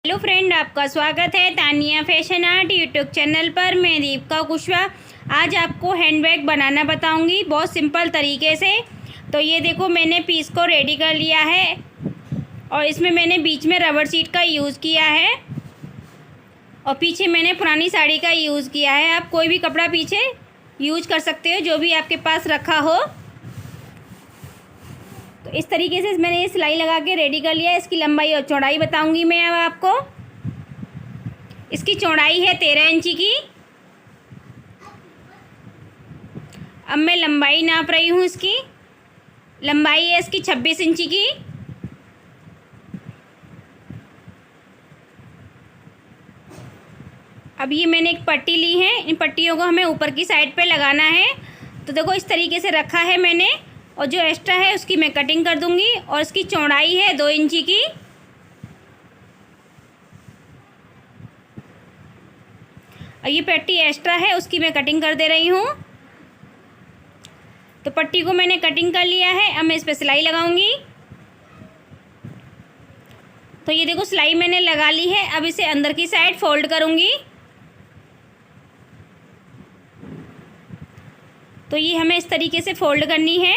Hello friend, आपका स्वागत है Tania fashion art YouTube channel पर। मैं दीपिका कुशवाहा आज आपको हैंडबैग बनाना बताऊंगी बहुत सिंपल तरीके से। तो ये देखो, मैंने पीस को रेडी कर लिया है और इसमें मैंने बीच में रबर शीट का यूज़ किया है और पीछे मैंने पुरानी साड़ी का यूज़ किया है। आप कोई भी कपड़ा पीछे यूज कर सकते हो जो भी आपके पास रखा हो। तो इस तरीके से मैंने ये सिलाई लगा के रेडी कर लिया है। इसकी लंबाई और चौड़ाई बताऊंगी मैं अब आपको। इसकी चौड़ाई है 13 इंची की। अब मैं लंबाई नाप रही हूँ। इसकी लंबाई है इसकी 26 इंची की। अब ये मैंने एक पट्टी ली है, इन पट्टियों को हमें ऊपर की साइड पे लगाना है। तो देखो, इस तरीके से रखा है मैंने और जो एक्स्ट्रा है उसकी मैं कटिंग कर दूंगी। और इसकी चौड़ाई है 2 इंची की। और ये पट्टी एक्स्ट्रा है, उसकी मैं कटिंग कर दे रही हूँ। तो पट्टी को मैंने कटिंग कर लिया है। अब मैं इस पर सिलाई लगाऊंगी। तो ये देखो, सिलाई मैंने लगा ली है। अब इसे अंदर की साइड फोल्ड करूंगी। तो ये हमें इस तरीके से फोल्ड करनी है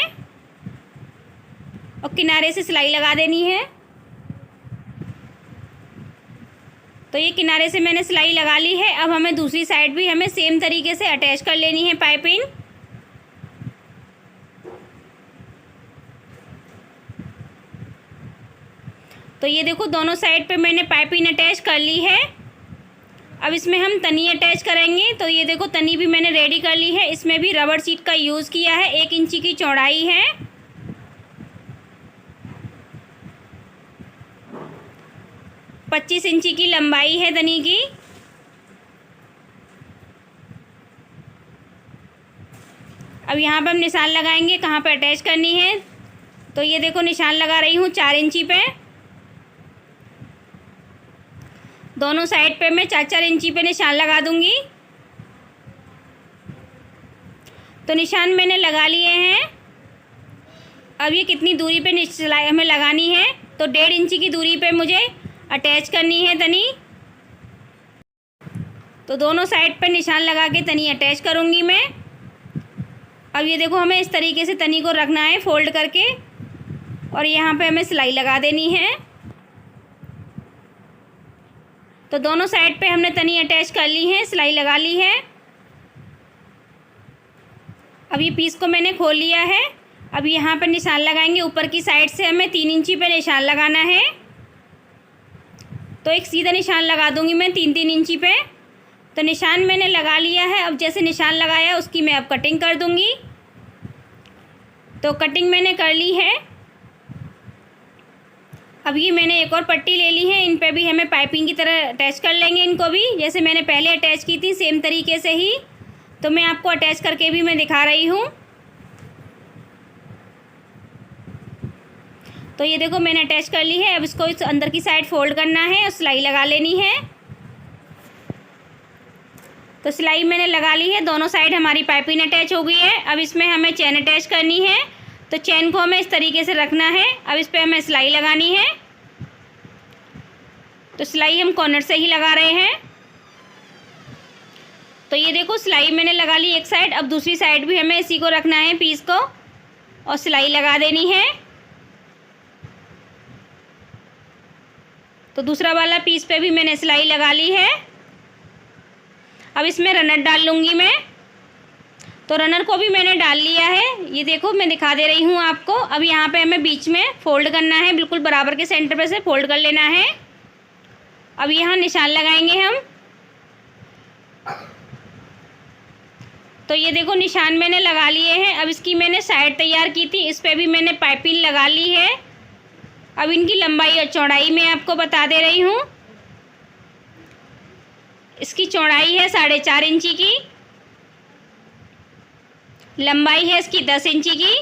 और किनारे से सिलाई लगा देनी है। तो ये किनारे से मैंने सिलाई लगा ली है। अब हमें दूसरी साइड भी हमें सेम तरीके से अटैच कर लेनी है पाइपिंग। तो ये देखो, दोनों साइड पे मैंने पाइपिंग अटैच कर ली है। अब इसमें हम तनी अटैच करेंगे। तो ये देखो, तनी भी मैंने रेडी कर ली है। इसमें भी रबर शीट का यूज़ किया है। 1 इंची की चौड़ाई है। और 25 इंची की लंबाई है तनी की। अब यहाँ पर हम निशान लगाएंगे कहाँ पे अटैच करनी है। तो ये देखो, निशान लगा रही हूँ 4 इंची पे। दोनों साइड पे मैं 4-4 इंची पे निशान लगा दूंगी। तो निशान मैंने लगा लिए हैं। अब ये कितनी दूरी पे सिलाई हमें लगानी है, तो 1.5 इंची की दूरी पे मुझे अटैच करनी है तनी। तो दोनों साइड पे निशान लगा के तनी अटैच करूँगी मैं। अब ये देखो, हमें इस तरीके से तनी को रखना है फोल्ड करके और यहाँ पे हमें सिलाई लगा देनी है। तो दोनों साइड पे हमने तनी अटैच कर ली है, सिलाई लगा ली है। अब ये पीस को मैंने खोल लिया है। अब यहाँ पर निशान लगाएंगे। ऊपर की साइड से हमें 3 इंची पे निशान लगाना है। तो एक सीधा निशान लगा दूंगी मैं 3-3 इंची पे। तो निशान मैंने लगा लिया है। अब जैसे निशान लगाया उसकी मैं अब कटिंग कर दूंगी। तो कटिंग मैंने कर ली है। अब ये मैंने एक और पट्टी ले ली है। इन पे भी हमें पाइपिंग की तरह अटैच कर लेंगे इनको भी, जैसे मैंने पहले अटैच की थी सेम तरीके से ही। तो मैं आपको अटैच करके भी मैं दिखा रही हूँ। तो ये देखो, मैंने अटैच कर ली है। अब इसको इस अंदर की साइड फोल्ड करना है और सिलाई लगा लेनी है। तो सिलाई मैंने लगा ली है। दोनों साइड हमारी पाइपिंग अटैच हो गई है। अब इसमें हमें चेन अटैच करनी है। तो चेन को हमें इस तरीके से रखना है। अब इस पर हमें सिलाई लगानी है। तो सिलाई हम कॉर्नर से ही लगा रहे हैं। तो ये देखो, सिलाई मैंने लगा ली एक साइड। अब दूसरी साइड भी हमें इसी को रखना है, पीस को, और सिलाई लगा देनी है। तो दूसरा वाला पीस पे भी मैंने सिलाई लगा ली है। अब इसमें रनर डाल लूँगी मैं। तो रनर को भी मैंने डाल लिया है। ये देखो, मैं दिखा दे रही हूँ आपको। अब यहाँ पे हमें बीच में फोल्ड करना है, बिल्कुल बराबर के सेंटर पे से फोल्ड कर लेना है। अब यहाँ निशान लगाएंगे हम। तो ये देखो, निशान मैंने लगा लिए हैं। अब इसकी मैंने साइड तैयार की थी, इस पर भी मैंने पाइपिंग लगा ली है। अब इनकी लंबाई और चौड़ाई मैं आपको बता दे रही हूँ। इसकी चौड़ाई है 4.5 इंची की। लंबाई है इसकी 10 इंची की।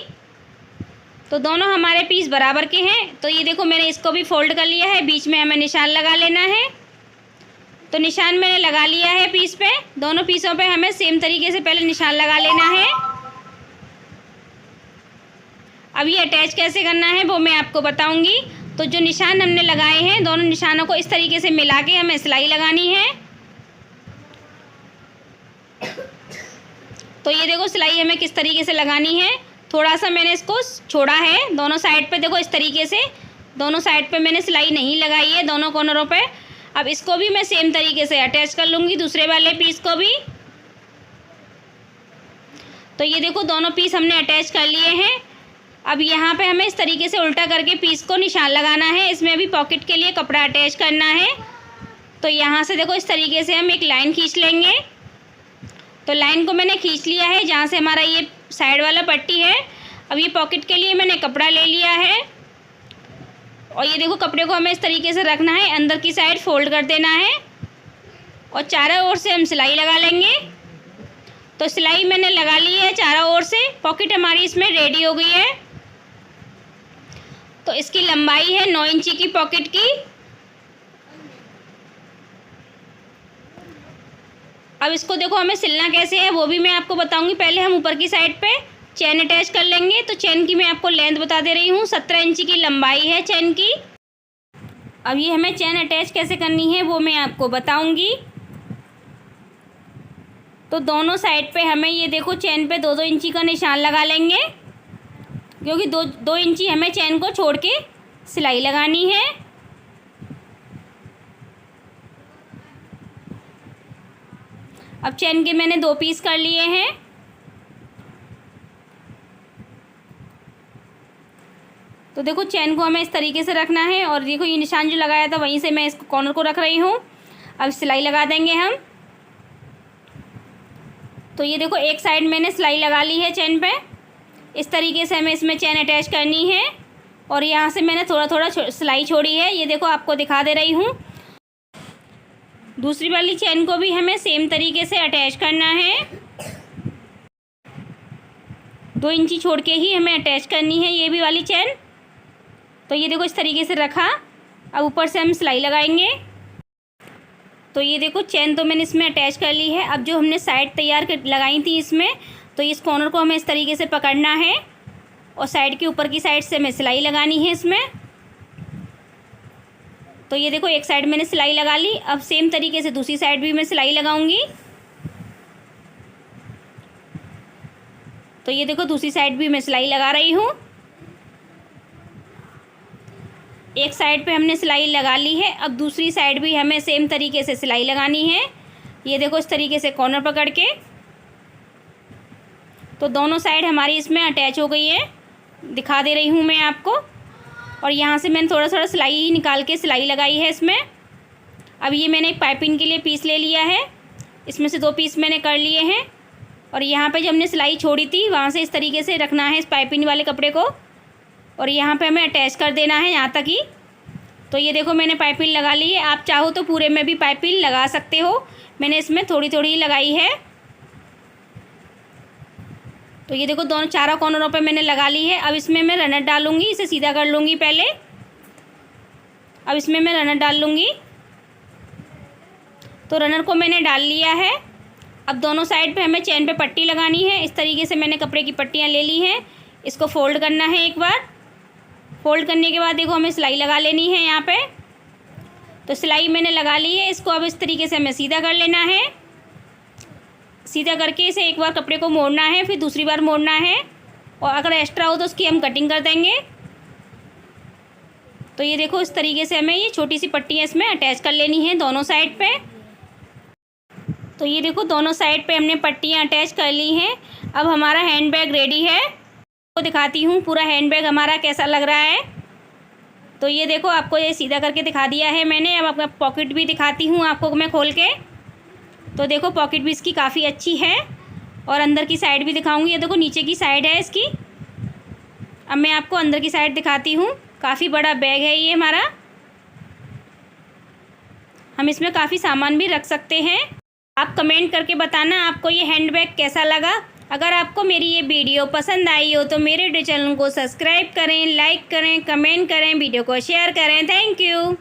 तो दोनों हमारे पीस बराबर के हैं। तो ये देखो, मैंने इसको भी फोल्ड कर लिया है। बीच में हमें निशान लगा लेना है। तो निशान मैंने लगा लिया है पीस पे। दोनों पीसों पे हमें सेम तरीके से पहले निशान लगा लेना है। अब ये अटैच कैसे करना है वो मैं आपको बताऊंगी। तो जो निशान हमने लगाए हैं दोनों निशानों को इस तरीके से मिला के हमें सिलाई लगानी है। तो ये देखो सिलाई हमें किस तरीके से लगानी है। थोड़ा सा मैंने इसको छोड़ा है दोनों साइड पे, देखो इस तरीके से दोनों साइड पे मैंने सिलाई नहीं लगाई है दोनों कॉर्नरों पे। अब इसको भी मैं सेम तरीके से अटैच कर लूँगी दूसरे वाले पीस को भी। तो ये देखो दोनों पीस हमने अटैच कर लिए हैं। अब यहाँ पे हमें इस तरीके से उल्टा करके पीस को निशान लगाना है। इसमें अभी पॉकेट के लिए कपड़ा अटैच करना है। तो यहाँ से देखो इस तरीके से हम एक लाइन खींच लेंगे। तो लाइन को मैंने खींच लिया है जहाँ से हमारा ये साइड वाला पट्टी है। अब ये पॉकेट के लिए मैंने कपड़ा ले लिया है और ये देखो कपड़े को हमें इस तरीके से रखना है, अंदर की साइड फोल्ड कर देना है और चारों ओर से हम सिलाई लगा लेंगे। तो सिलाई मैंने लगा ली है चारों ओर से। पॉकेट हमारी इसमें रेडी हो गई है। तो इसकी लंबाई है 9 इंची की पॉकेट की। अब इसको देखो हमें सिलना कैसे है वो भी मैं आपको बताऊंगी। पहले हम ऊपर की साइड पे चेन अटैच कर लेंगे। तो चेन की मैं आपको लेंथ बता दे रही हूँ, 17 इंची की लंबाई है चेन की। अब ये हमें चेन अटैच कैसे करनी है वो मैं आपको बताऊंगी। तो दोनों साइड पे हमें ये देखो चेन पे 2-2 इंची का निशान लगा लेंगे, क्योंकि 2 इंची हमें चेन को छोड़ के सिलाई लगानी है। अब चेन के मैंने 2 पीस कर लिए हैं। तो देखो चेन को हमें इस तरीके से रखना है और देखो ये निशान जो लगाया था वहीं से मैं इस कॉर्नर को रख रही हूँ। अब सिलाई लगा देंगे हम। तो ये देखो एक साइड मैंने सिलाई लगा ली है चेन पे। इस तरीके से हमें इसमें चेन अटैच करनी है और यहाँ से मैंने थोड़ा थोड़ा सिलाई छोड़ी है। ये देखो आपको दिखा दे रही हूँ। दूसरी वाली चेन को भी हमें सेम तरीके से अटैच करना है। 2 इंची छोड़ के ही हमें अटैच करनी है ये भी वाली चेन। तो ये देखो इस तरीके से रखा। अब ऊपर से हम सिलाई लगाएंगे। तो ये देखो चेन तो मैंने इसमें अटैच कर ली है। अब जो हमने साइड तैयार कर लगाई थी इसमें, तो इस कॉर्नर को हमें इस तरीके से पकड़ना है और साइड के ऊपर की साइड से हमें सिलाई लगानी है इसमें। तो ये देखो एक साइड मैंने सिलाई लगा ली। अब सेम तरीके से दूसरी साइड भी मैं सिलाई लगाऊंगी। तो ये देखो दूसरी साइड भी मैं सिलाई लगा रही हूँ। एक साइड पे हमने सिलाई लगा ली है। अब दूसरी साइड भी हमें सेम तरीके से सिलाई लगानी है। ये देखो इस तरीके से कॉर्नर पकड़ के। तो दोनों साइड हमारी इसमें अटैच हो गई है, दिखा दे रही हूँ मैं आपको। और यहाँ से मैंने थोड़ा थोड़ा सिलाई निकाल के सिलाई लगाई है इसमें। अब ये मैंने एक पाइपिंग के लिए पीस ले लिया है। इसमें से 2 पीस मैंने कर लिए हैं और यहाँ पे जब हमने सिलाई छोड़ी थी वहाँ से इस तरीके से रखना है इस पाइपिंग वाले कपड़े को और यहाँ पे हमें अटैच कर देना है यहाँ तक ही। तो ये देखो मैंने पाइपिंग लगा ली है। आप चाहो तो पूरे में भी पाइपिंग लगा सकते हो। मैंने इसमें थोड़ी थोड़ी लगाई है। तो ये देखो दोनों चारों कॉर्नरों पे मैंने लगा ली है। अब इसमें मैं रनर डालूंगी, इसे सीधा कर लूँगी पहले। अब इसमें मैं रनर डाल लूँगी। तो रनर को मैंने डाल लिया है। अब दोनों साइड पे हमें चेन पे पट्टी लगानी है। इस तरीके से मैंने कपड़े की पट्टियाँ ले ली हैं। इसको फोल्ड करना है एक बार। फोल्ड करने के बाद देखो हमें सिलाई लगा लेनी है यहाँ पे। तो सिलाई मैंने लगा ली है। इसको अब इस तरीके से हमें सीधा कर लेना है। सीधा करके इसे एक बार कपड़े को मोड़ना है, फिर दूसरी बार मोड़ना है और अगर एक्स्ट्रा हो तो उसकी हम कटिंग कर देंगे। तो ये देखो इस तरीके से हमें ये छोटी सी पट्टियाँ इसमें अटैच कर लेनी है दोनों साइड पे। तो ये देखो दोनों साइड पे हमने पट्टियाँ अटैच कर ली हैं। अब हमारा हैंड बैग रेडी है। तो दिखाती हूँ पूरा हैंड बैग हमारा कैसा लग रहा है। तो ये देखो आपको ये सीधा करके दिखा दिया है मैंने। अब अपना पॉकेट भी दिखाती हूँ आपको मैं खोल के। तो देखो पॉकेट भी इसकी काफ़ी अच्छी है और अंदर की साइड भी दिखाऊंगी। ये देखो नीचे की साइड है इसकी। अब मैं आपको अंदर की साइड दिखाती हूँ। काफ़ी बड़ा बैग है ये हमारा। हम इसमें काफ़ी सामान भी रख सकते हैं। आप कमेंट करके बताना आपको ये हैंड बैग कैसा लगा। अगर आपको मेरी ये वीडियो पसंद आई हो तो मेरे चैनल को सब्सक्राइब करें, लाइक करें, कमेंट करें, वीडियो को शेयर करें। Thank you.